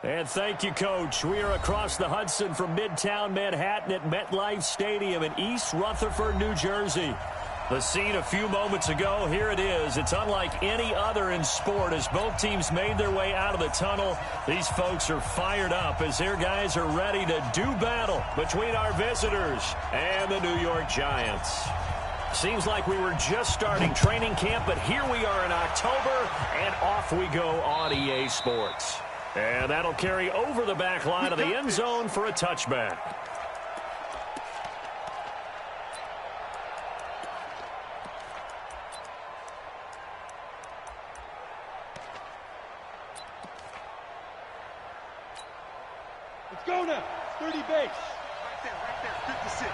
And thank you, Coach. We are across the Hudson from Midtown Manhattan at MetLife Stadium in East Rutherford, New Jersey. The scene a few moments ago, here it is. It's unlike any other in sport as both teams made their way out of the tunnel. These folks are fired up as their guys are ready to do battle between our visitors and the New York Giants. Seems like we were just starting training camp, but here we are in October, and off we go on EA Sports. And that'll carry over the back line of the end zone for a touchback. Let's go now. 30 base. Right there, 56.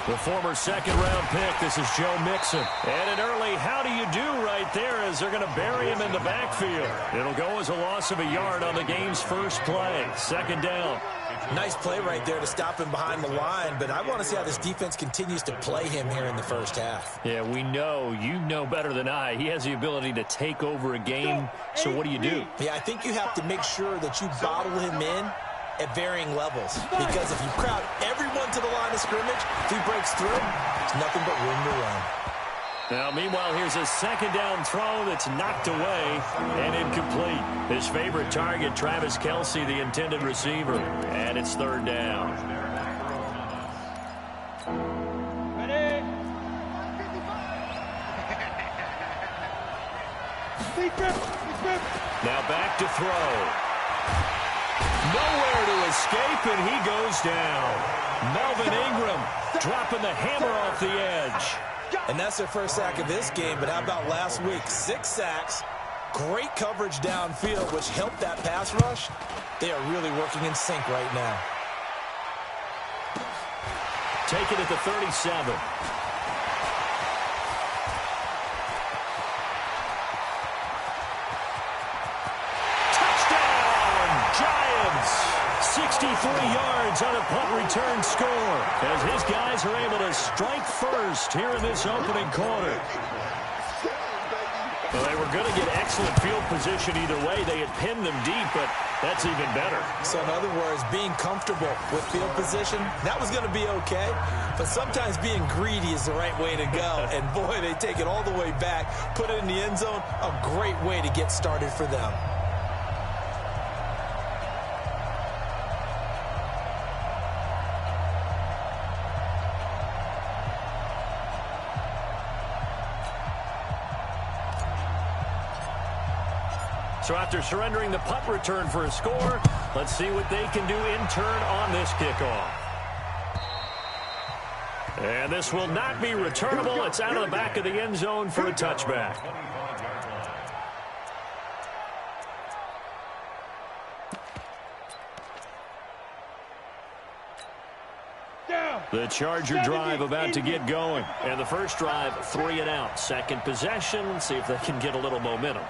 The former second-round pick, this is Joe Mixon. And an early how do you do right there as they're going to bury him in the backfield. It'll go as a loss of a yard on the game's first play. Second down. Nice play right there to stop him behind the line, but I want to see how this defense continues to play him here in the first half. Yeah, we know. You know better than I. He has the ability to take over a game, so what do you do? Yeah, I think you have to make sure that you bottle him in at varying levels, because if you crowd everyone to the line of scrimmage, if he breaks through, it's nothing but room to run. Now, meanwhile, here's a second down throw that's knocked away and incomplete. His favorite target, Travis Kelce, the intended receiver, and it's third down. Ready? Now back to throw. Nowhere to escape, and he goes down. Melvin Ingram dropping the hammer off the edge. And that's their first sack of this game, but how about last week? 6 sacks, great coverage downfield, which helped that pass rush. They are really working in sync right now. Take it at the 37. Touchdown, Giants! 63 yards on a punt return score as his guys are able to strike first here in this opening quarter. Well, they were going to get excellent field position either way. They had pinned them deep, but that's even better. So in other words, being comfortable with field position, that was going to be okay. But sometimes being greedy is the right way to go. And boy, they take it all the way back, put it in the end zone. A great way to get started for them. So after surrendering the punt return for a score, let's see what they can do in turn on this kickoff. And this will not be returnable. It's out of the back of the end zone for a touchback. The Charger drive about to get going. And the first drive, 3 and out. Second possession, see if they can get a little momentum.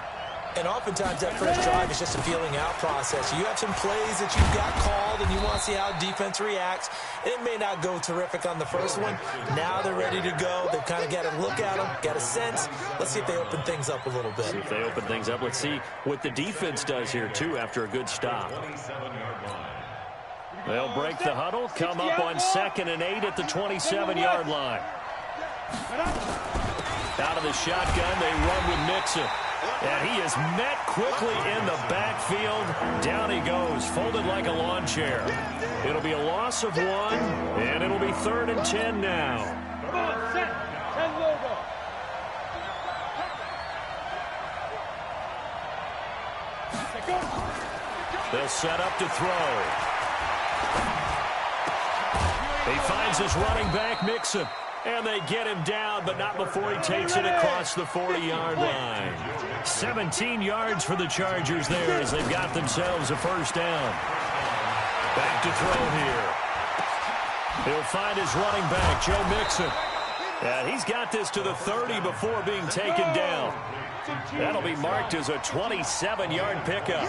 And oftentimes that first drive is just a feeling out process. You have some plays that you've got called and you want to see how defense reacts. It may not go terrific on the first one. Now they're ready to go. They've kind of got to look at them, got a sense. Let's see if they open things up a little bit. See if they open things up. Let's see what the defense does here, too, after a good stop. They'll break the huddle, come up on 2nd and 8 at the 27-yard line. Out of the shotgun, they run with Mixon. And he is met quickly in the backfield. Down he goes, folded like a lawn chair. It'll be a loss of 1, and it'll be 3rd and 10 now. Come on, set. 10 logo. They'll set up to throw. He finds his running back, Mixon. And they get him down, but not before he takes it across the 40-yard line. 17 yards for the Chargers there as they've got themselves a first down. Back to throw here. He'll find his running back, Joe Mixon. And he's got this to the 30 before being taken down. That'll be marked as a 27-yard pickup.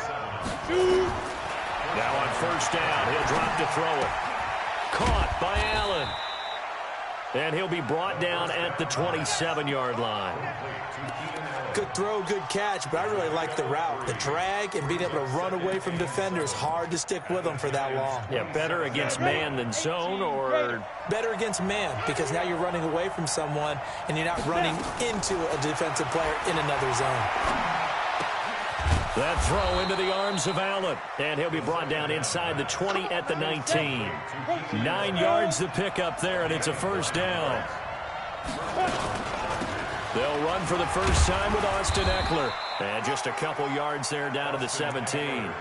Now on first down, he'll drop to throw it. Caught by Allen. And he'll be brought down at the 27-yard line. Good throw, good catch, but I really like the route. The drag and being able to run away from defenders, hard to stick with them for that long. Yeah, better against man than zone, or? Better against man, because now you're running away from someone and you're not running into a defensive player in another zone. That throw into the arms of Allen, and he'll be brought down inside the 20 at the 19. 9 yards to pick up there, and it's a first down. They'll run for the first time with Austin Eckler. And just a couple yards there down to the 17.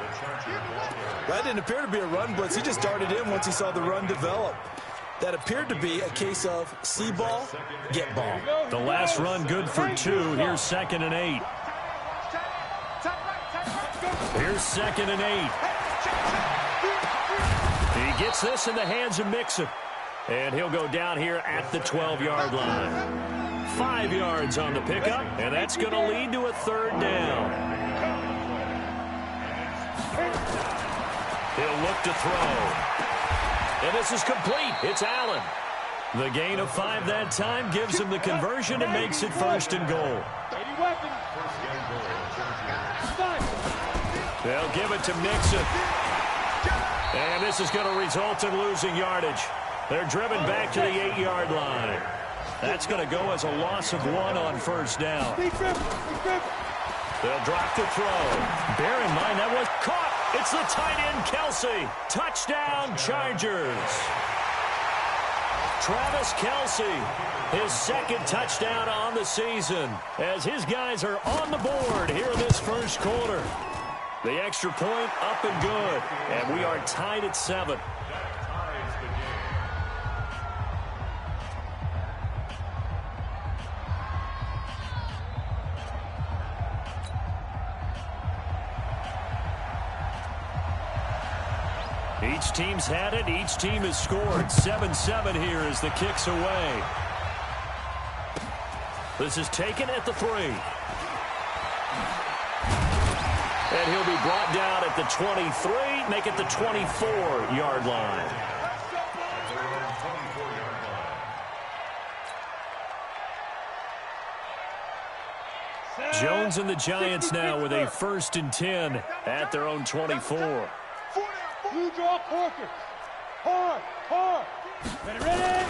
That didn't appear to be a run blitz. He just darted in once he saw the run develop. That appeared to be a case of see ball, get ball. The last run good for 2. Here's 2nd and 8. Here's 2nd and 8. He gets this in the hands of Mixon. And he'll go down here at the 12-yard line. 5 yards on the pickup, and that's going to lead to a third down. He'll look to throw. And this is complete. It's Allen. The gain of 5 that time gives him the conversion and makes it 1st and goal. They'll give it to Mixon. And this is going to result in losing yardage. They're driven back to the 8-yard line. That's going to go as a loss of 1 on first down. They'll drop the throw. Bear in mind, that was caught. It's the tight end, Kelce. Touchdown, Chargers. Travis Kelce, his 2nd touchdown on the season, as his guys are on the board here in this first quarter. The extra point up and good, and we are tied at 7. Each team's had it. Each team has scored. 7-7 here as the kick's away. This is taken at the 3. And he'll be brought down at the 23, make it the 24-yard line. Jones and the Giants now with a 1st and 10 at their own 24. Blue draw quarter. Hard. Ready.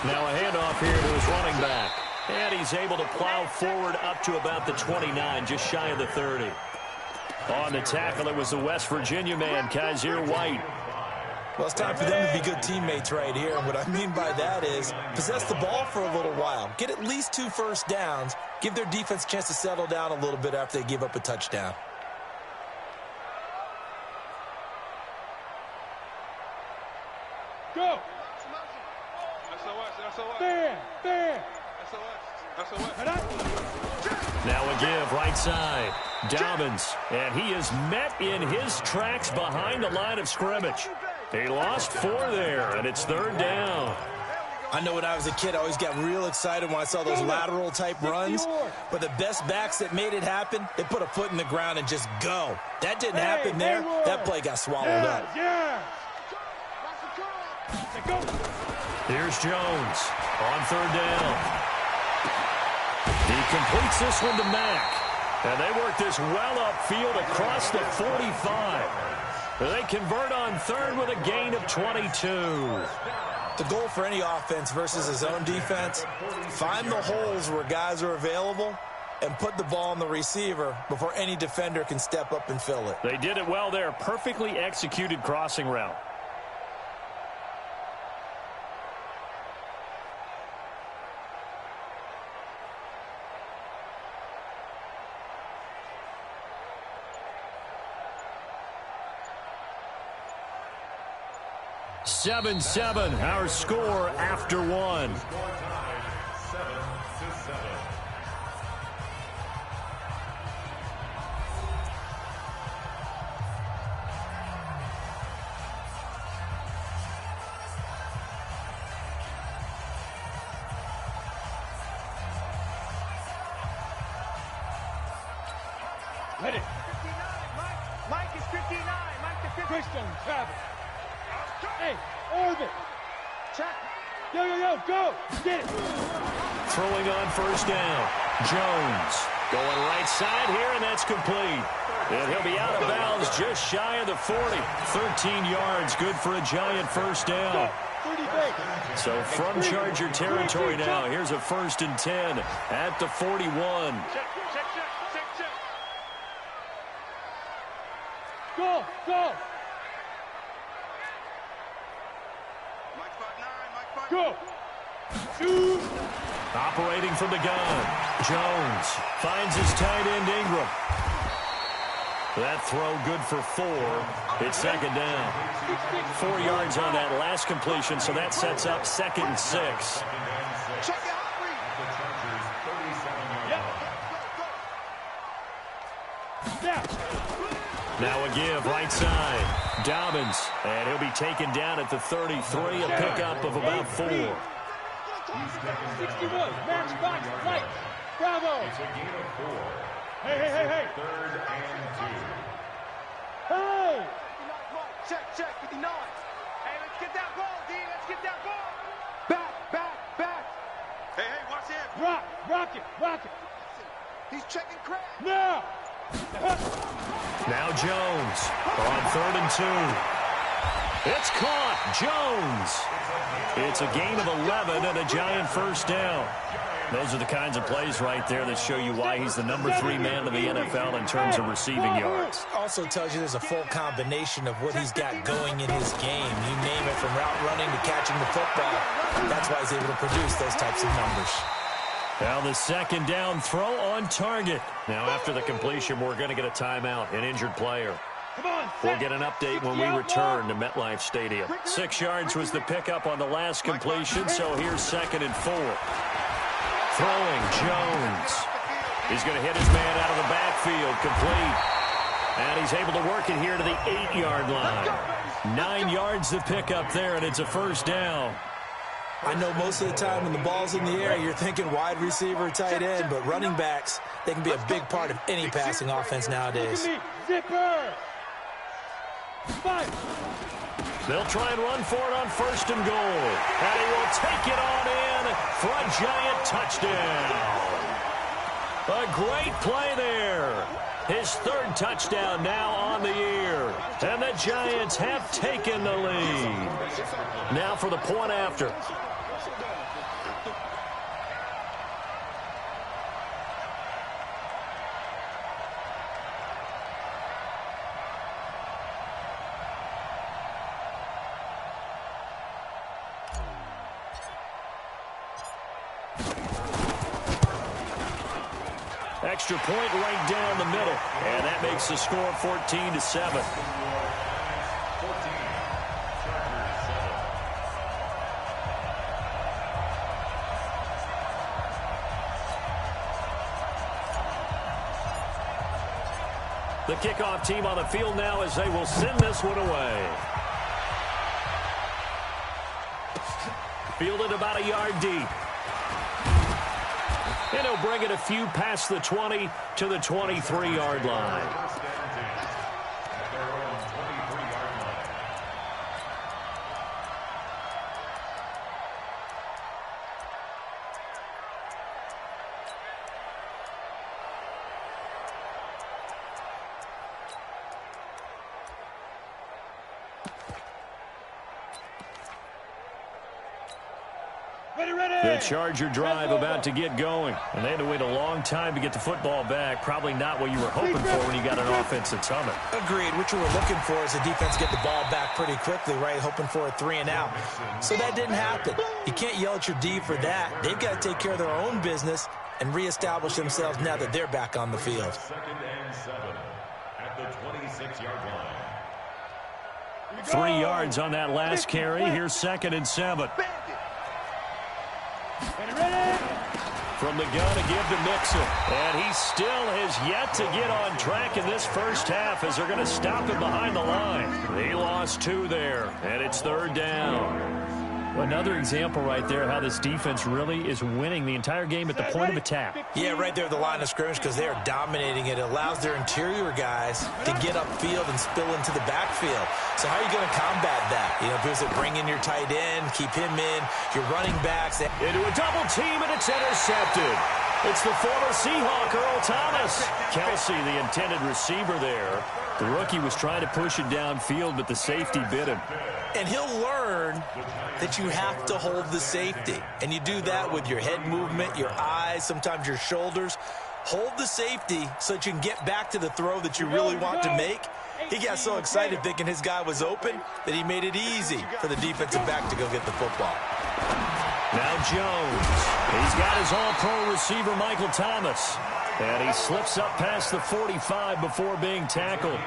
Now a handoff here to his running back. And he's able to plow forward up to about the 29, just shy of the 30. On the tackle, it was the West Virginia man, Kaiser White. Well, it's time for them to be good teammates right here. And what I mean by that is possess the ball for a little while. Get at least 2 first downs. Give their defense a chance to settle down a little bit after they give up a touchdown. Go. There. Now a give right side. Dobbins, and he is met in his tracks behind the line of scrimmage. He lost 4 there, and it's 3rd down. I know when I was a kid, I always got real excited when I saw those lateral-type runs. But the best backs that made it happen, they put a foot in the ground and just go. That didn't happen there. That play got swallowed up. Here's Jones on 3rd down. He completes this one to Mack. And they work this well upfield across the 45. They convert on 3rd with a gain of 22. The goal for any offense versus his own defense, find the holes where guys are available and put the ball on the receiver before any defender can step up and fill it. They did it well there. Perfectly executed crossing route. Seven, our score after 1. Ready. Mike is 59. Mike the 59. Christian, Travis. Hey, orbit. Check. Go! Get it! Throwing on first down. Jones going right side here, and that's complete. And he'll be out of bounds just shy of the 40. 13 yards, good for a Giant first down. So from Charger territory now, here's a 1st and 10 at the 41. Go! Go! Shoot! Operating from the gun. Jones finds his tight end Ingram. That throw good for 4. It's 2nd down. 4 yards on that last completion, so that sets up 2nd and 6. Now a give right side. Dobbins, and he'll be taken down at the 33, a pickup of about 4. 61, matchbox, right. Bravo. Hey. 3rd and 2. Hey. Check, 59. Hey, let's get that ball, D. Let's get that ball. Back. Hey, watch him. Rock it. He's checking crack. Now. Now Jones on 3rd and 2. It's caught. Jones. It's a gain of 11 and a Giant first down. Those are the kinds of plays right there that show you why he's the number 3 man in the NFL in terms of receiving yards. Also tells you there's a full combination of what he's got going in his game. You name it, from route running to catching the football. That's why he's able to produce those types of numbers. Now the 2nd down throw on target. Now after the completion, we're going to get a timeout, an injured player. We'll get an update when we return to MetLife Stadium. 6 yards was the pickup on the last completion, so here's 2nd and 4. Throwing, Jones. He's going to hit his man out of the backfield, complete. And he's able to work it here to the 8-yard line. 9 yards the pickup there, and it's a first down. I know most of the time when the ball's in the air, you're thinking wide receiver, tight end, but running backs, they can be a big part of any passing offense nowadays. Zipper. 5. They'll try and run for it on 1st and goal. And he will take it on in for a Giant touchdown. A great play there. His 3rd touchdown now on the year. And the Giants have taken the lead. Now for the point after. Extra point right down the middle. And that makes the score 14-7. The kickoff team on the field now as they will send this one away. Fielded about a yard deep. And he'll bring it a few past the 20 to the 23-yard line. The Charger drive about to get going. And they had to wait a long time to get the football back. Probably not what you were hoping for when you got an offense at Summit. Agreed. What you were looking for is the defense get the ball back pretty quickly, right? Hoping for a 3 and out. So that didn't happen. You can't yell at your D for that. They've got to take care of their own business and reestablish themselves now that they're back on the field. 2nd and 7 at the 26-yard line. 3 yards on that last carry. Here's 2nd and 7. From the gun, a give to Mixon. And he still has yet to get on track in this first half as they're going to stop him behind the line. He lost 2 there, and it's 3rd down. Another example right there how this defense really is winning the entire game at the point of attack. Yeah, right there at the line of scrimmage because they are dominating it. It allows their interior guys to get upfield and spill into the backfield. So how are you going to combat that? You know, people say bring in your tight end, keep him in, your running backs. Into a double team, and it's intercepted. It's the former Seahawk, Earl Thomas. Kelsey, the intended receiver there. The rookie was trying to push it downfield, but the safety bit him. And he'll learn that you have to hold the safety. And you do that with your head movement, your eyes, sometimes your shoulders. Hold the safety so that you can get back to the throw that you really want to make. He got so excited thinking his guy was open that he made it easy for the defensive back to go get the football. Now Jones. He's got his all-pro receiver, Michael Thomas. And he slips up past the 45 before being tackled.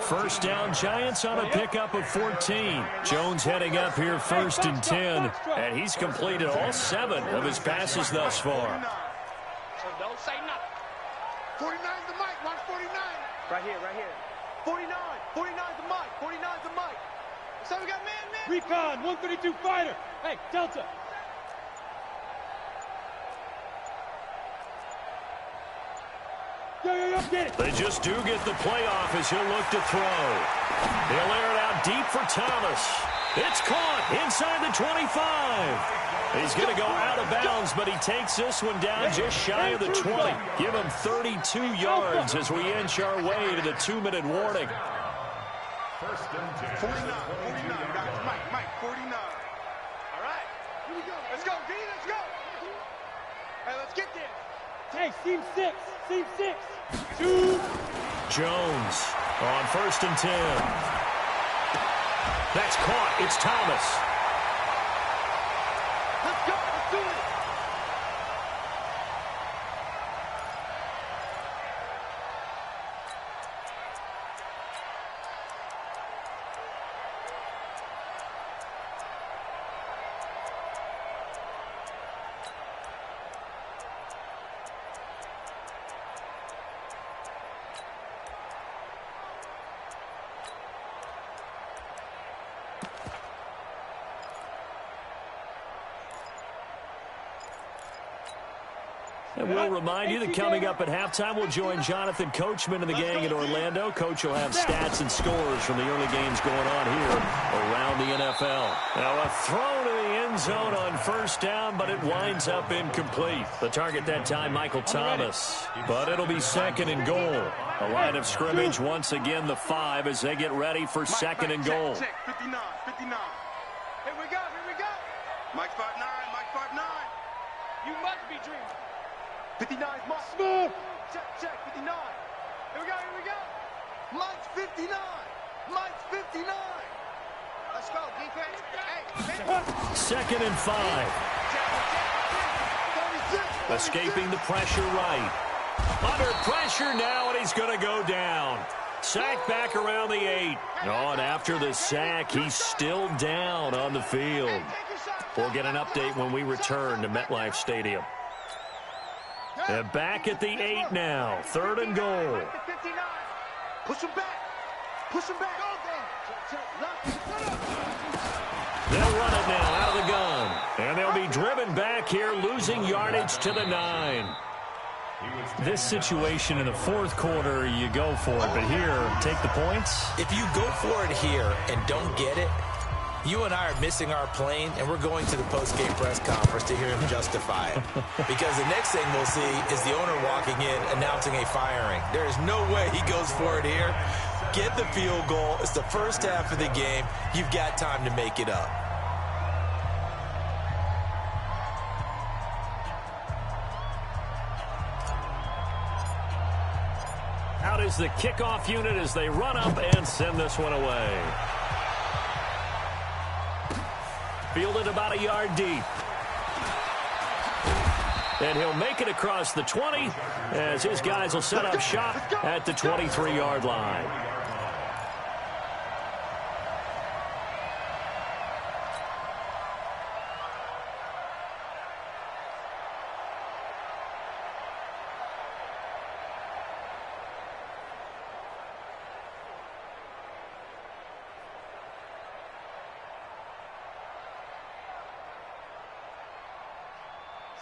First down, Giants on a pickup of 14. Jones heading up here 1st and 10. And he's completed all 7 of his passes thus far. Don't say nothing. 49's the mic. Watch 49. Right here, right here. 49. 49's the mic. 49's the mic. So we got man. Recon, 132 fighter. Hey, Delta. Yo, get it. They just do get the playoff as he'll look to throw. He'll air it out deep for Thomas. It's caught inside the 25. He's going to go out of bounds, but he takes this one down just shy of the 20. Give him 32 yards as we inch our way to the 2-minute warning. 49, 49, guys. Mike, 49. All right. Here we go. Let's go, D. Let's go. Hey, let's get there. Hey, seam 6. 2. Jones on 1st and 10. That's caught. It's Thomas. Let's go. Let's do it. And we'll remind you that coming up at halftime, we'll join Jonathan Coachman and the gang in Orlando. Coach will have stats and scores from the early games going on here around the NFL. Now a throw to the end zone on 1st down, but it winds up incomplete. The target that time, Michael Thomas. But it'll be 2nd and goal. A line of scrimmage once again, the 5 as they get ready for 2nd and goal. Check, 59. Here we go. Mike 5'9", Mike 5'9". You must be dreaming. 59's Mike. Smooth. Check, 59. Here we go. Mike's 59. Mike's 59. Let's go, defense. Hey. 2nd and 5. 36. Escaping the pressure right. Under pressure now, and he's going to go down. Sack back around the 8. Oh, and after the sack, he's still down on the field. We'll get an update when we return to MetLife Stadium. And back at the 8 now. 3rd and goal. Push him back. They'll run it now out of the gun. And they'll be driven back here, losing yardage to the 9. This situation in the 4th quarter, you go for it. But here, take the points. If you go for it here and don't get it, you and I are missing our plane, and we're going to the post-game press conference to hear him justify it. Because the next thing we'll see is the owner walking in, announcing a firing. There is no way he goes for it here. Get the field goal. It's the first half of the game. You've got time to make it up. Out is the kickoff unit as they run up and send this one away. Fielded about a yard deep. And he'll make it across the 20 as his guys will set up shop at the 23-yard line.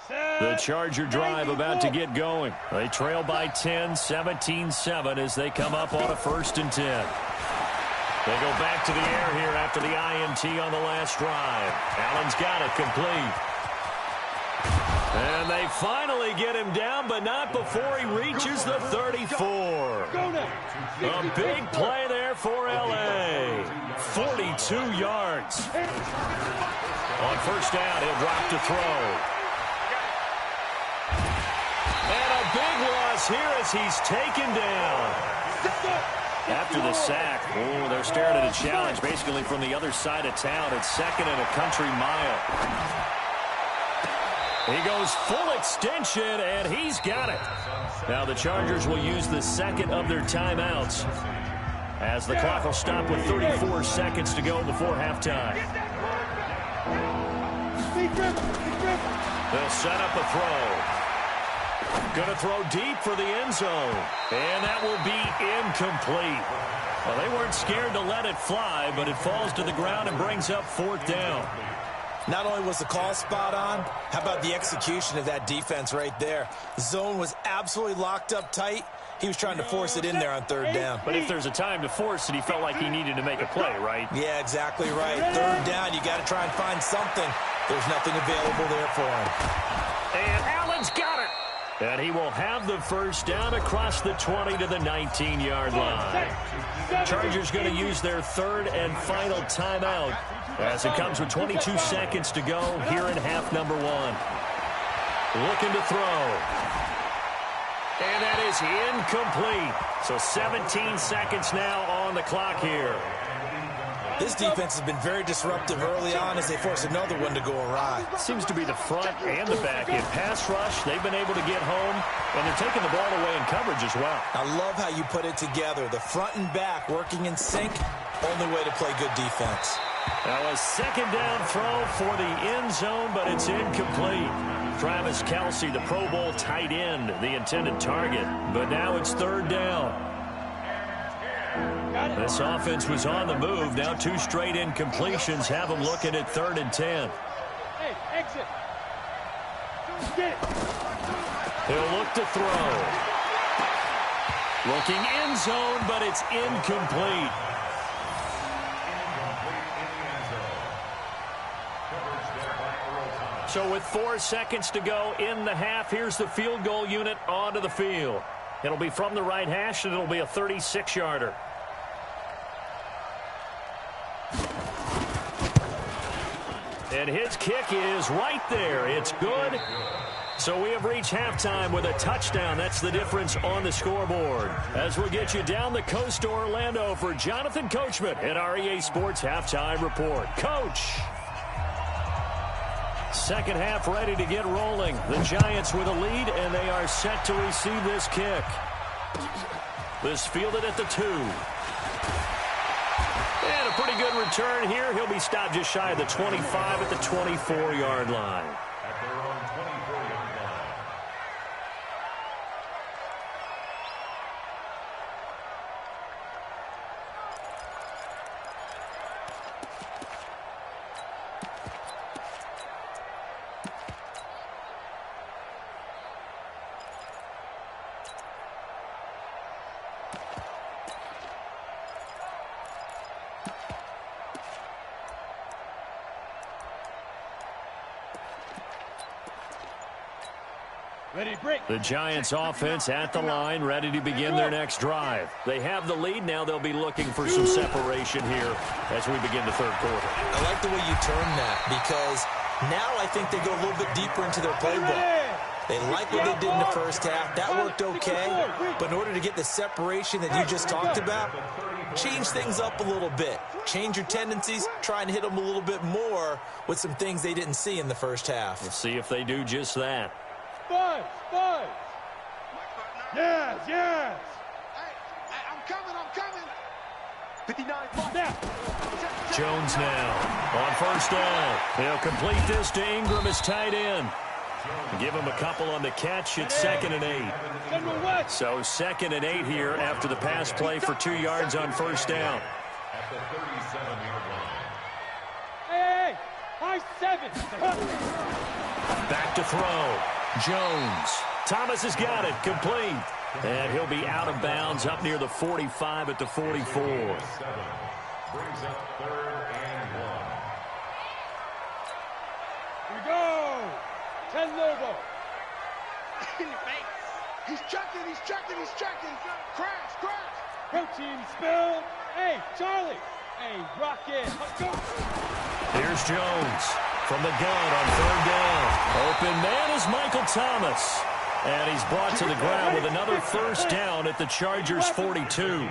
The Charger drive about to get going. They trail by 10, 17-7 as they come up on a 1st and 10. They go back to the air here after the INT on the last drive. Allen's got it complete. And they finally get him down, but not before he reaches the 34. A big play there for L.A. 42 yards. On 1st down, he'll drop to throw. And a big loss here as he's taken down. After the sack, they're staring at a challenge basically from the other side of town. It's 2nd and a country mile. He goes full extension, and he's got it. Now the Chargers will use the 2nd of their timeouts as the clock will stop with 34 seconds to go before halftime. They'll set up a throw. Going to throw deep for the end zone. And that will be incomplete. Well, they weren't scared to let it fly, but it falls to the ground and brings up 4th down. Not only was the call spot on, how about the execution of that defense right there? The zone was absolutely locked up tight. He was trying to force it in there on 3rd down. But if there's a time to force it, he felt like he needed to make a play, right? Yeah, exactly right. 3rd down, you got to try and find something. There's nothing available there for him. And Allen's got it. And he will have the 1st down across the 20 to the 19-yard line. Chargers going to use their 3rd and final timeout as it comes with 22 seconds to go here in half number 1. Looking to throw. And that is incomplete. So 17 seconds now on the clock here. This defense has been very disruptive early on as they force another one to go awry. Seems to be the front and the back. In pass rush, they've been able to get home, and they're taking the ball away in coverage as well. I love how you put it together. The front and back working in sync, only way to play good defense. Now a 2nd down throw for the end zone, but it's incomplete. Travis Kelce, the Pro Bowl tight end, the intended target. But now it's 3rd down. This offense was on the move. Now 2 straight incompletions have them looking at 3rd and 10. Hey, exit. He'll look to throw. Looking end zone, but it's incomplete. So with 4 seconds to go in the half, here's the field goal unit onto the field. It'll be from the right hash, and it'll be a 36-yarder. And his kick is right there. It's good. So we have reached halftime with a touchdown. That's the difference on the scoreboard. As we get you down the coast to Orlando for Jonathan Coachman at our EA Sports Halftime Report. Coach. 2nd half ready to get rolling. The Giants with a lead, and they are set to receive this kick. This fielded at the 2. And a pretty good return here. He'll be stopped just shy of the 25 at the 24-yard line. At their own 24-yard line. The Giants offense at the line, ready to begin their next drive. They have the lead. Now they'll be looking for some separation here as we begin the 3rd quarter. I like the way you turn that because now I think they go a little bit deeper into their playbook. They like what they did in the 1st half. That worked okay. But in order to get the separation that you just talked about, change things up a little bit. Change your tendencies. Try and hit them a little bit more with some things they didn't see in the 1st half. We'll see if they do just that. Buzz! Yes, yes! Hey, I'm coming! 59. Jones now on 1st down. He'll complete this to Ingram as tight end. Give him a couple on the catch. It's 2nd and 8. So 2nd and 8 here after the pass play for 2 yards on 1st down. At the 37-yard line. Hey, high 7. Back to throw. Jones. Thomas has got it. Complete. And he'll be out of bounds up near the 45 at the 44. Brings up 3rd and 1. Here we go. 10 Lobo. In your face. He's checking. Crash. Protein spill. Hey, Charlie. Hey, Rocket. Let's go. Here's Jones from the gun on 3rd down. Open man is Michael Thomas. And he's brought to the ground with another first down at the Chargers' 42.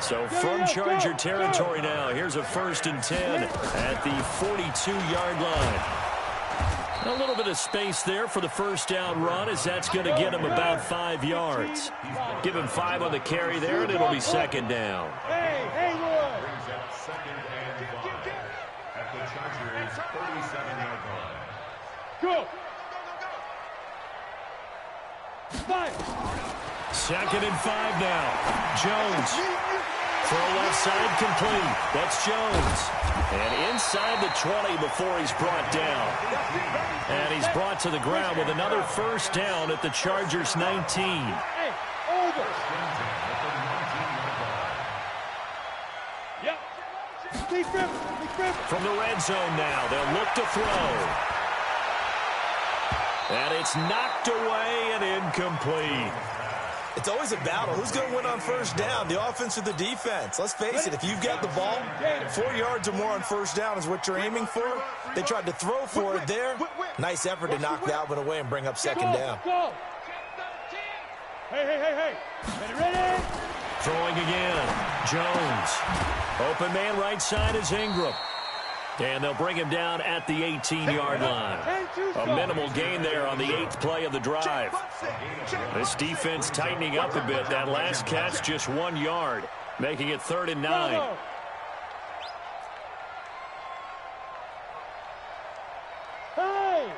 So from Charger territory now, here's a 1st and 10 at the 42-yard line. A little bit of space there for the first down run, as that's going to get him about 5 yards. Give him 5 on the carry there, and it'll be 2nd down. Hey, Haywood. Brings up 2nd and 5 at the Chargers' 37-yard line. Go. 5. 2nd and 5 now. Jones. Throw left side complete. That's Jones. And inside the 20 before he's brought down. And he's brought to the ground with another first down at the Chargers' 19. Hey, over. Yep. Lee Griffin. From the red zone now, they'll look to throw. And it's knocked away and incomplete. It's always a battle. Who's going to win on first down, the offense or the defense? Let's face it, if you've got the ball, 4 yards or more on first down is what you're aiming for. They tried to throw for it there. Nice effort to knock that one away and bring up 2nd down. Go. Hey. Ready? Throwing again. Jones. Open man right side is Ingram. And they'll bring him down at the 18-yard line. A minimal gain there on the 8th play of the drive. This defense tightening up a bit. That last catch just 1 yard, making it 3rd and 9. Hey!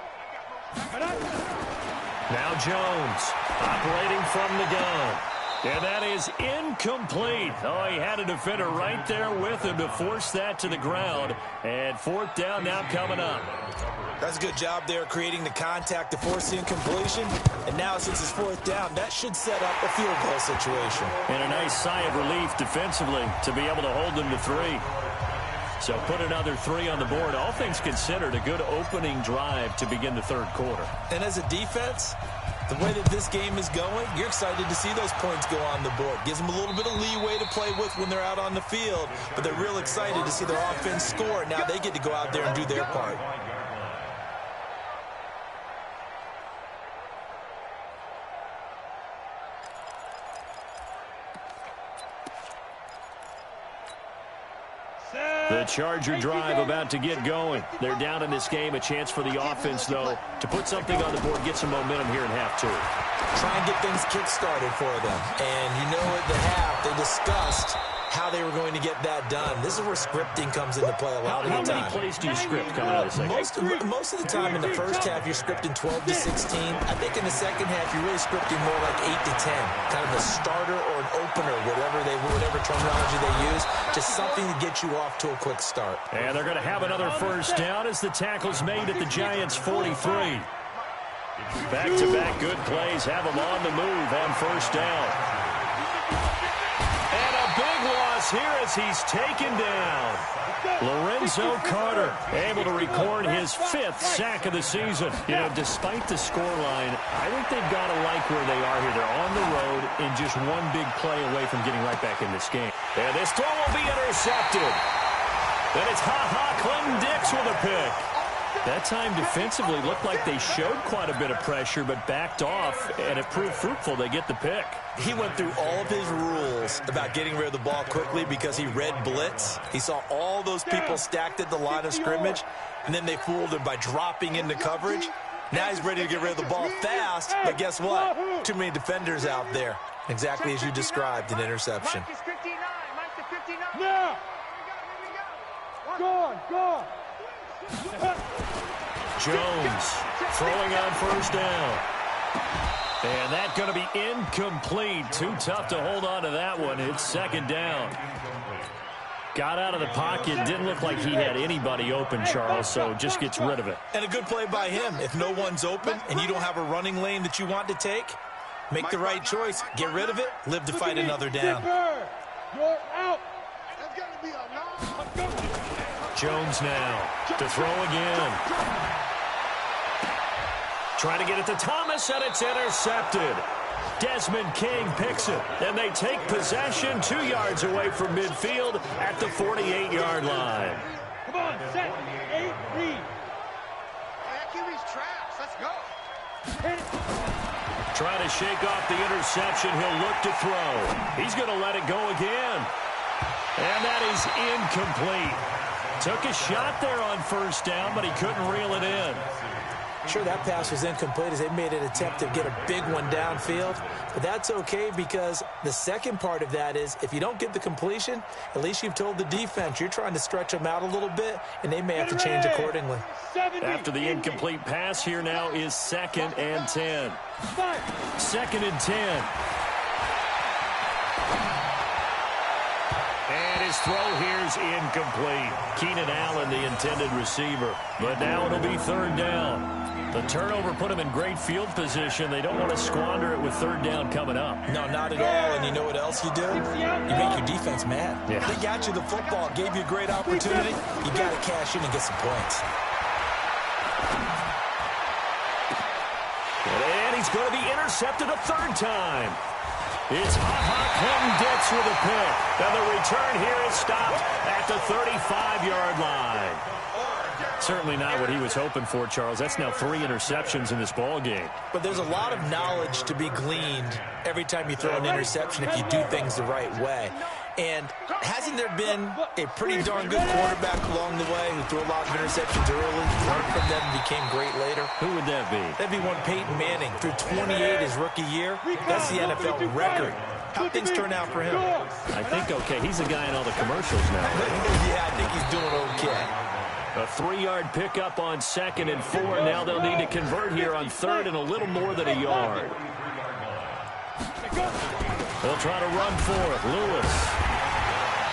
Now Jones operating from the gun. And that is incomplete. Oh, he had a defender right there with him to force that to the ground. And 4th down now coming up. That's a good job there creating the contact to force the incompletion. And now since it's 4th down, that should set up a field goal situation. And a nice sigh of relief defensively to be able to hold them to 3. So put another 3 on the board. All things considered, a good opening drive to begin the 3rd quarter. And as a defense, the way that this game is going, you're excited to see those points go on the board. Gives them a little bit of leeway to play with when they're out on the field, but they're real excited to see their offense score. Now they get to go out there and do their part. The Charger drive about to get going. They're down in this game. A chance for the offense, though, to put something on the board, get some momentum here in half 2. Try and get things kick-started for them. And you know at the half, they discussed how they were going to get that done. This is where scripting comes into play a lot of the time. How many plays do you script coming out of the second? Most of the time in the first half, you're scripting 12 to 16. I think in the second half, you're really scripting more like 8 to 10. Kind of a starter or an opener, whatever terminology they use. Just something to get you off to a quick start. And they're going to have another first down as the tackle's made at the Giants' 43. Back-to-back good plays have them on the move on first down. And a big loss here as he's taken down. Lorenzo Carter able to record his 5th sack of the season. You know, despite the scoreline, I think they've got to like where they are here. They're on the road and just one big play away from getting right back in this game. And this throw will be intercepted. Then it's Clinton Dix with a pick. That time defensively looked like they showed quite a bit of pressure but backed off, and it proved fruitful. They get the pick. He went through all of his rules about getting rid of the ball quickly because he read blitz. He saw all those people stacked at the line of scrimmage, and then they fooled him by dropping into coverage. Now he's ready to get rid of the ball fast, but guess what? Too many defenders out there. Exactly as you described, an interception. Mike is 59. Mike is 59. Now. Go. Jones throwing on first down. And that's going to be incomplete. Too tough to hold on to that one. It's 2nd down. Got out of the pocket. Didn't look like he had anybody open, Charles, so just gets rid of it. And a good play by him. If no one's open and you don't have a running lane that you want to take, make the right choice. Get rid of it. Live to fight another down. You're out. Jones now to throw again. Trying to get it to Thomas, and it's intercepted. Desmond King picks it, and they take possession 2 yards away from midfield at the 48-yard line. Come on, set, 8, read. QB's traps. Let's go. Hit it. Trying to shake off the interception. He'll look to throw. He's going to let it go again. And that is incomplete. Took a shot there on first down, but he couldn't reel it in. Sure, that pass was incomplete as they made an attempt to get a big one downfield. But that's okay because the second part of that is if you don't get the completion, at least you've told the defense you're trying to stretch them out a little bit, and they may have to change accordingly. After the incomplete pass, here now is 2nd and 10. 2nd and 10. And his throw here's incomplete. Keenan Allen, the intended receiver. But now it'll be 3rd down. The turnover put him in great field position. They don't want to squander it with 3rd down coming up. No, not at all. And you know what else you do? You make your defense mad. Yeah. They got you the football, gave you a great opportunity. You got to cash in and get some points. And he's going to be intercepted a 3rd time. It's Clinton Dix with a pick. And the return here is stopped at the 35-yard line. Certainly not what he was hoping for, Charles. That's now 3 interceptions in this ball game. But there's a lot of knowledge to be gleaned every time you throw an interception if you do things the right way. And hasn't there been a pretty darn good quarterback along the way who threw a lot of interceptions early, learned from them, and became great later? Who would that be? That'd be one Peyton Manning. Threw 28 his rookie year. That's the NFL record. How things turn out for him? I think okay. He's a guy in all the commercials now. Yeah, I think he's doing okay. A 3-yard pickup on 2nd and 4. Now they'll need to convert here on 3rd and a little more than a yard. They'll try to run for it. Lewis.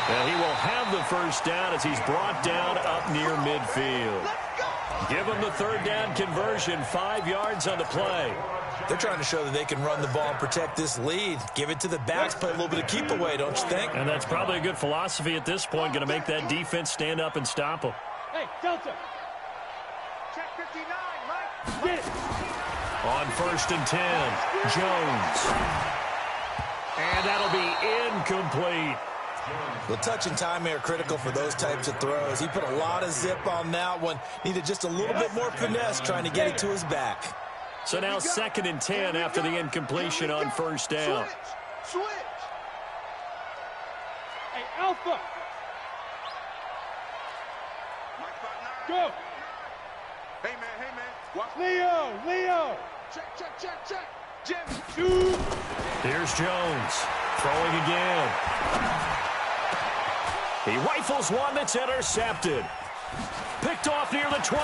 And he will have the 1st down as he's brought down up near midfield. Give him the 3rd down conversion. 5 yards on the play. They're trying to show that they can run the ball and protect this lead. Give it to the backs, play a little bit of keep away, don't you think? And that's probably a good philosophy at this point. Going to make that defense stand up and stop them. Hey, Delta. Check 59, Mike. Get it. On 1st and 10, Jones. And that'll be incomplete. The touch and time are critical for those types of throws. He put a lot of zip on that one. Needed just a little bit more finesse trying to get it to his back. So now 2nd and 10 after the incompletion on 1st down. Switch. Hey, Alpha. Go. Hey, man. Watch. Leo. Check. Jim. Shoot. Here's Jones throwing again. He rifles one that's intercepted. Picked off near the 29.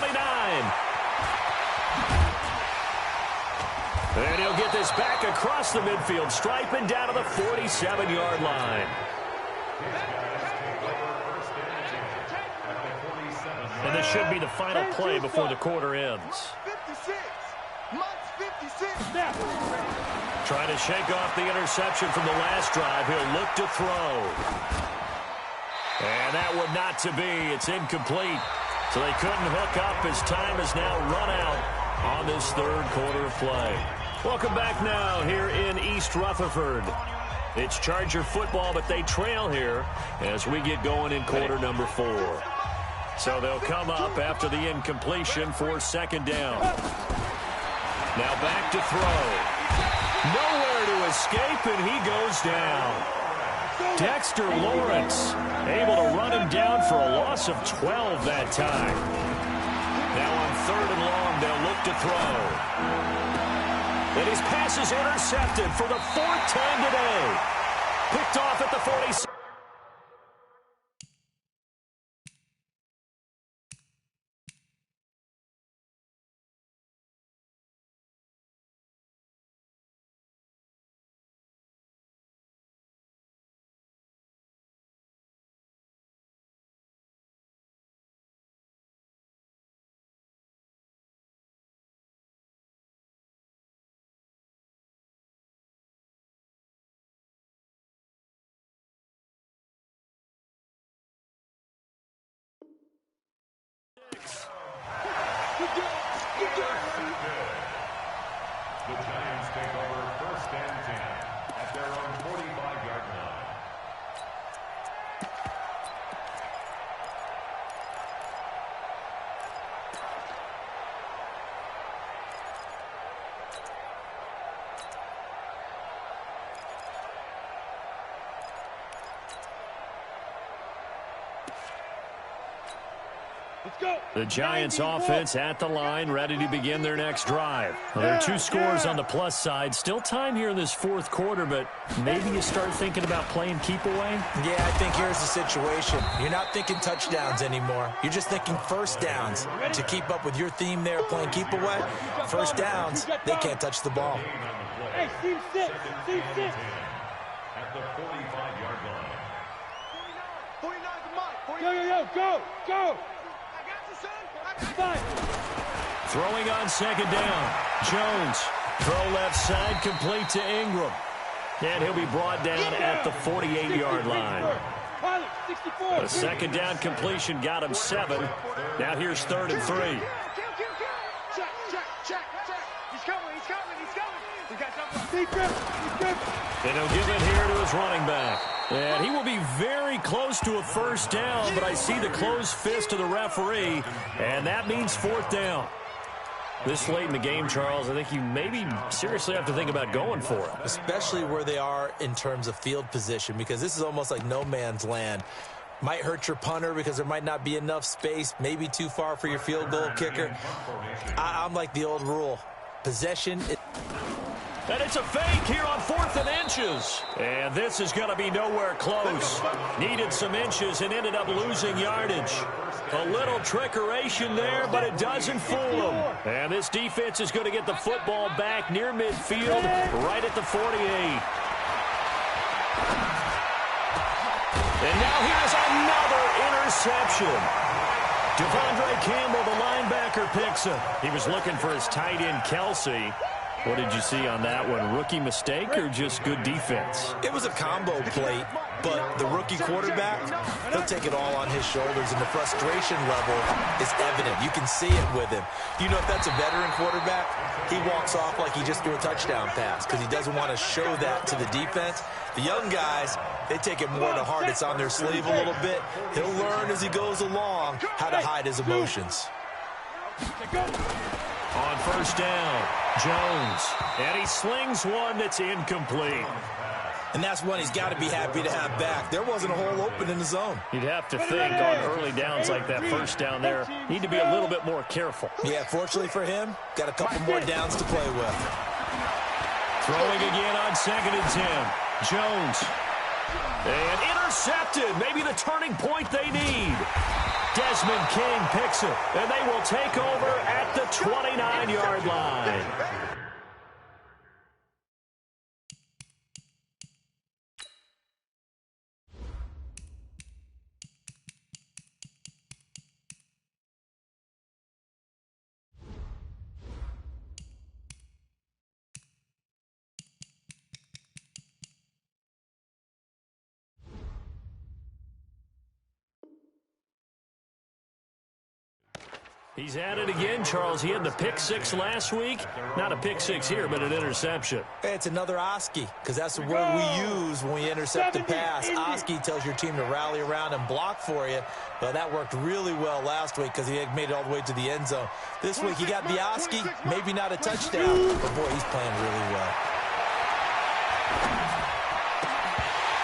And he'll get this back across the midfield stripe and down to the 47-yard line. And this should be the final play before the quarter ends. 56. Mike's 56. Snap. Trying to shake off the interception from the last drive. He'll look to throw. And that would not to be. It's incomplete. So they couldn't hook up as time has now run out on this 3rd quarter of play. Welcome back now here in East Rutherford. It's Charger football, but they trail here as we get going in quarter number 4. So they'll come up after the incompletion for 2nd down. Now back to throw. Nowhere to escape, and he goes down. Dexter Lawrence able to run him down for a loss of 12 that time. Now on 3rd and long, they'll look to throw. And his pass is intercepted for the 4th time today. Picked off at the 46. The Giants take over 1st and 10 at their own 45-yard line. The Giants offense at the line, ready to begin their next drive. Well, there are 2 scores on the plus side. Still time here in this 4th quarter, but maybe you start thinking about playing keep away? Yeah, I think here's the situation. You're not thinking touchdowns anymore. You're just thinking first downs. To keep up with your theme there, playing keep away, first downs, they can't touch the ball. Hey, team sit. Team sit. At the 45-yard line. 49's the mark. Yo, go, go. Five. Throwing on 2nd down. Jones. Throw left side, complete to Ingram. And he'll be brought down at the 48-yard line. A 2nd down completion got him 7. Now here's 3rd and 3. Check. He's coming. And he'll give it here to his running back. And he will be very close to a first down, but I see the closed fist of the referee, and that means 4th down. This late in the game, Charles, I think you maybe seriously have to think about going for it. Especially where they are in terms of field position, because this is almost like no man's land. Might hurt your punter because there might not be enough space, maybe too far for your field goal kicker. I'm like the old rule. Possession. And it's a fake here on 4th and inches. And this is going to be nowhere close. Needed some inches and ended up losing yardage. A little trickeration there, but it doesn't fool them. And this defense is going to get the football back near midfield, right at the 48. And now here's another interception. Devondre Campbell, the linebacker, picks him. He was looking for his tight end, Kelsey. What did you see on that one? Rookie mistake or just good defense? It was a combo plate, but the rookie quarterback, he'll take it all on his shoulders, and the frustration level is evident. You can see it with him. You know, if that's a veteran quarterback, he walks off like he just threw a touchdown pass because he doesn't want to show that to the defense. The young guys, they take it more to heart. It's on their sleeve a little bit. He'll learn as he goes along how to hide his emotions. On 1st down, Jones. And he slings one that's incomplete. And that's one he's got to be happy to have back. There wasn't a hole open in the zone. You'd have to think on early downs like that 1st down there, need to be a little bit more careful. Yeah, fortunately for him, got a couple more downs to play with. Throwing again on 2nd and 10. Jones. And intercepted. Maybe the turning point they need. Desmond King picks it, and they will take over at the 29-yard line. He's at it again, Charles. He had the pick 6 last week. Not a pick 6 here, but an interception. It's another Oski, because that's the word we use when we intercept a pass. Oski tells your team to rally around and block for you. But that worked really well last week because he had made it all the way to the end zone. This week he got the Oski, maybe not a touchdown, but boy, he's playing really well.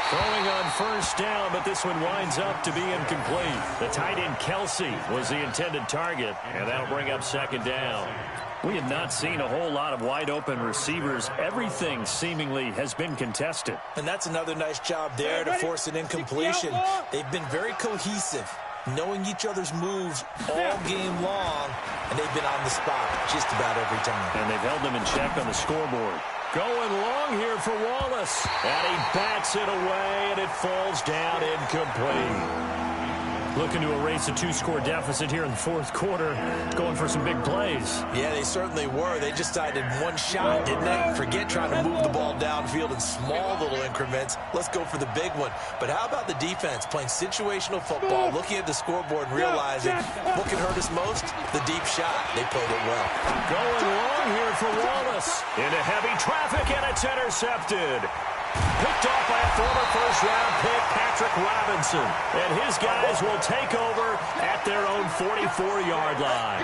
Throwing on 1st down, but this one winds up to be incomplete. The tight end Kelsey was the intended target, and that'll bring up 2nd down. We have not seen a whole lot of wide-open receivers. Everything seemingly has been contested. And that's another nice job there to force an incompletion. They've been very cohesive, knowing each other's moves all game long, and they've been on the spot just about every time. And they've held them in check on the scoreboard. Going long here for Wallace. And he bats it away, and it falls down incomplete. Looking to erase a 2-score deficit here in the fourth quarter, going for some big plays. Yeah, they certainly were. They just decided one shot, didn't they? Forget trying to move the ball downfield in small little increments. Let's go for the big one. But how about the defense playing situational football, looking at the scoreboard and realizing what can hurt us most? The deep shot. They played it well. Going long here for Wallace. Into heavy traffic, and it's intercepted. Picked off by a former first-round pick, Patrick Robinson. And his guys will take over at their own 44-yard line.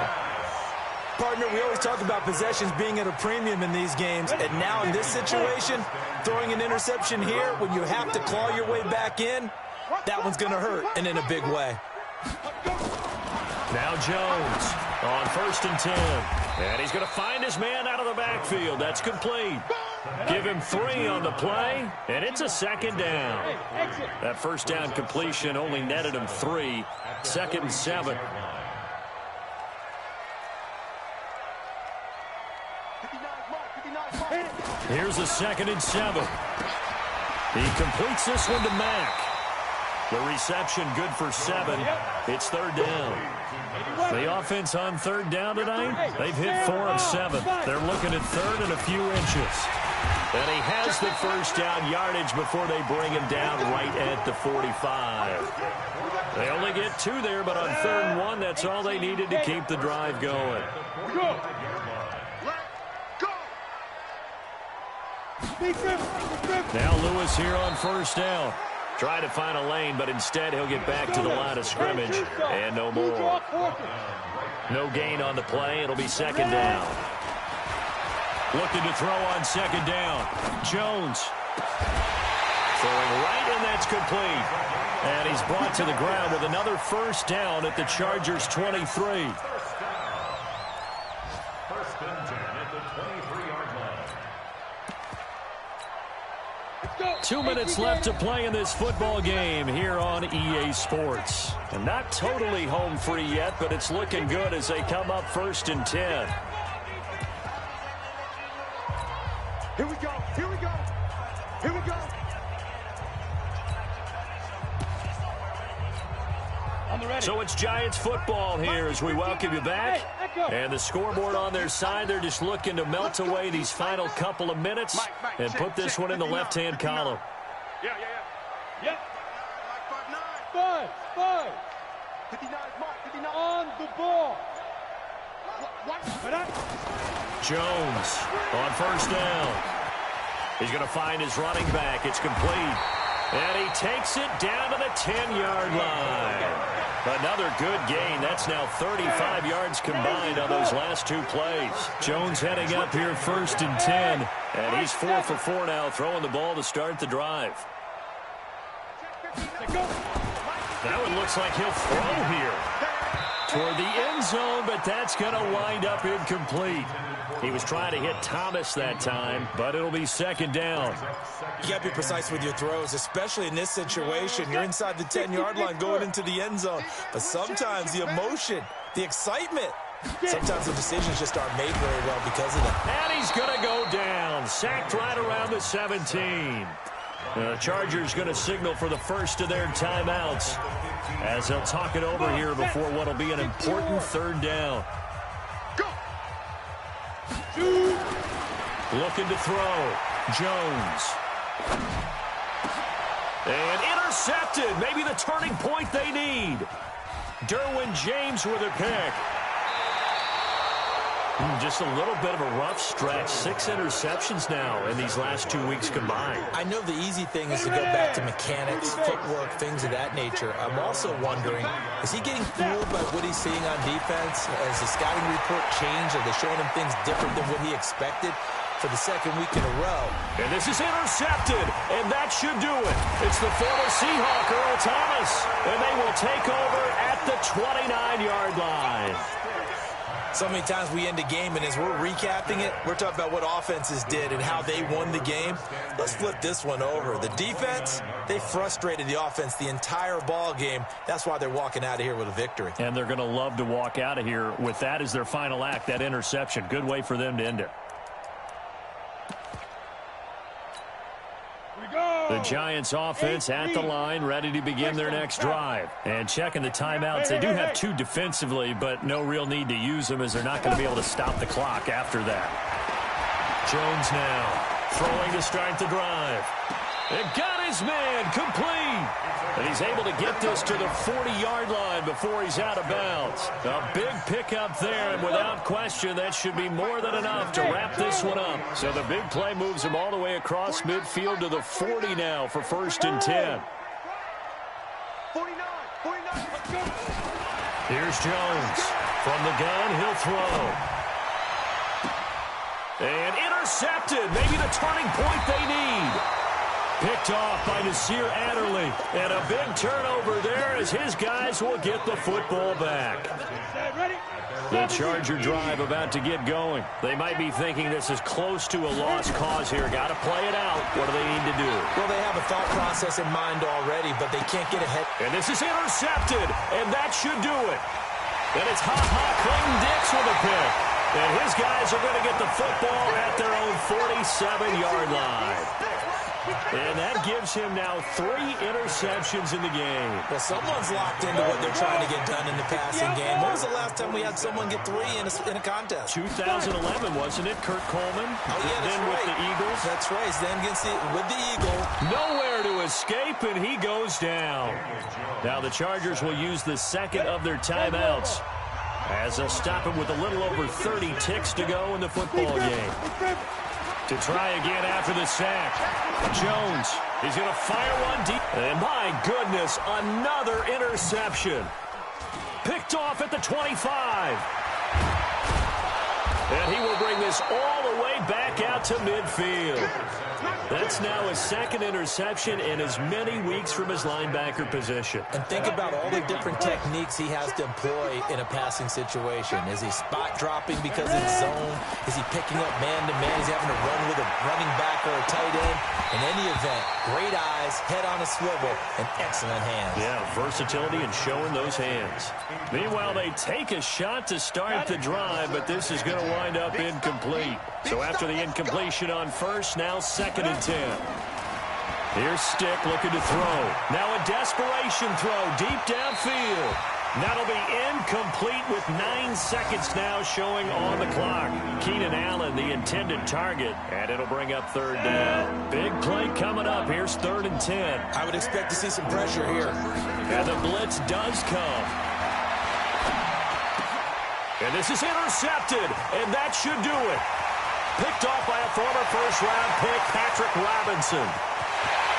Partner, we always talk about possessions being at a premium in these games. And now in this situation, throwing an interception here when you have to claw your way back in, that one's going to hurt, and in a big way. Now Jones on 1st and 10. And he's going to find his man out of the backfield. That's complete. Give him 3 on the play, and it's a 2nd down. That first down completion only netted him 3. 2nd and 7. Here's a 2nd and 7. He completes this one to Mack. The reception good for 7. It's 3rd down. The offense on 3rd down tonight, they've hit 4 of 7. They're looking at 3rd and a few inches. And he has the first down yardage before they bring him down right at the 45. They only get 2 there, but on 3rd and 1, that's all they needed to keep the drive going. Now Lewis here on 1st down. Trying to find a lane, but instead he'll get back to the line of scrimmage, and no more. No gain on the play. It'll be 2nd down. Looking to throw on 2nd down. Jones throwing right, and that's complete. And he's brought to the ground with another first down at the Chargers' 23. 1st and 10 at the 23-yard line. 2 minutes left to play in this football game here on EA Sports. And not totally home free yet, but it's looking good as they come up 1st and 10. Here we go. Here we go. Here we go. So it's Giants football here as we welcome you back. And the scoreboard on their side, they're just looking to melt away these final couple of minutes and put this one in the left-hand column. Yeah. Yep. 5. 59, Mark, 59. On the ball. Jones on 1st down. He's going to find his running back. It's complete. And he takes it down to the 10-yard line. Another good gain. That's now 35 yards combined on those last 2 plays. Jones heading up here 1st and 10. And he's 4 for 4 now, throwing the ball to start the drive. That one looks like he'll throw here toward the end zone, but that's going to wind up incomplete. He was trying to hit Thomas that time, but it'll be 2nd down. You got to be precise with your throws, especially in this situation. You're inside the 10-yard line going into the end zone. But sometimes the emotion, the excitement, sometimes the decisions just aren't made very well because of that. And he's going to go down, sacked right around the 17. The Chargers going to signal for the first of their timeouts as they'll talk it over here before what will be an important 3rd down. Looking to throw. Jones. And intercepted. Maybe the turning point they need. Derwin James with a pick. Just a little bit of a rough stretch. 6 interceptions now in these last 2 weeks combined. I know the easy thing is to go back to mechanics, footwork, things of that nature. I'm also wondering, is he getting fooled by what he's seeing on defense? Has the scouting report changed? Are they showing him things different than what he expected for the 2nd week in a row? And this is intercepted, and that should do it. It's the former Seahawk, Earl Thomas, and they will take over at the 29-yard line. So many times we end a game, and as we're recapping it, we're talking about what offenses did and how they won the game. Let's flip this one over. The defense, they frustrated the offense the entire ball game. That's why they're walking out of here with a victory. And they're going to love to walk out of here with that as their final act, that interception. Good way for them to end it. The Giants offense at the line, ready to begin their next drive. And checking the timeouts, they do have 2 defensively, but no real need to use them as they're not going to be able to stop the clock after that. Jones now throwing to start the drive. It got his man complete. And he's able to get this to the 40-yard line before he's out of bounds. A big pickup there, and without question, that should be more than enough to wrap this one up. So the big play moves him all the way across midfield to the 40 now for 1st and 10. 49, let's go. Here's Jones. From the gun, he'll throw. And intercepted. Maybe the turning point they need. Picked off by Nasir Adderley. And a big turnover there as his guys will get the football back. The Charger drive about to get going. They might be thinking this is close to a lost cause here. Got to play it out. What do they need to do? Well, they have a thought process in mind already, but they can't get ahead. And this is intercepted, and that should do it. And it's Clayton Dix with a pick. And his guys are going to get the football at their own 47-yard line. And that gives him now 3 interceptions in the game. Well, someone's locked into what they're trying to get done in the passing game. When was the last time we had someone get 3 in a contest? 2011, wasn't it? Kurt Coleman. Oh, yeah, that's then right. with the Eagles. That's right. Then with the Eagle. Nowhere to escape, and he goes down. Now the Chargers will use the second of their timeouts as they'll stop him with a little over 30 ticks to go in the football game. To try again after the sack. Jones, he's going to fire one deep. And my goodness, another interception. Picked off at the 25. And he will bring this all the way back out to midfield. That's now his 2nd interception in as many weeks from his linebacker position. And think about all the different techniques he has to employ in a passing situation. Is he spot dropping because it's zone? Is he picking up man-to-man? Is he having to run with a running back or a tight end? In any event, great eyes, head on a swivel, and excellent hands. Yeah, versatility and showing those hands. Meanwhile, they take a shot to start the drive, but this is going to wind up incomplete. So after the incompletion on first, now 2nd and 10. Here's Stick looking to throw. Now a desperation throw deep downfield. That'll be incomplete with 9 seconds now showing on the clock. Keenan Allen, the intended target, and it'll bring up 3rd down. Big play coming up. Here's 3rd and 10. I would expect to see some pressure here. And the blitz does come. And this is intercepted, and that should do it. Picked off by a former first-round pick, Patrick Robinson.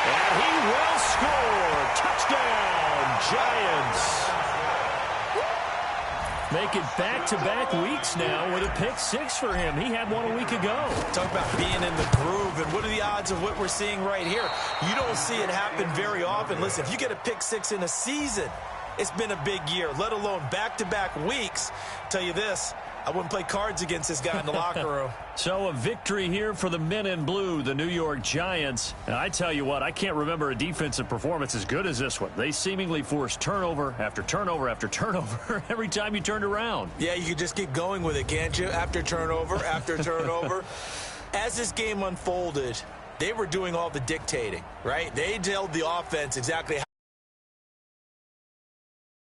And he will score. Touchdown, Giants. Make it back-to-back weeks now with a pick 6 for him. He had one a week ago. Talk about being in the groove, and what are the odds of what we're seeing right here? You don't see it happen very often. Listen, if you get a pick 6 in a season, it's been a big year, let alone back-to-back weeks. Tell you this, I wouldn't play cards against this guy in the locker room. So a victory here for the men in blue, the New York Giants. And I tell you what, I can't remember a defensive performance as good as this one. They seemingly forced turnover after turnover after turnover every time you turned around. Yeah, you could just keep going with it, can't you? After turnover, after turnover. As this game unfolded, they were doing all the dictating, right? They told the offense exactly how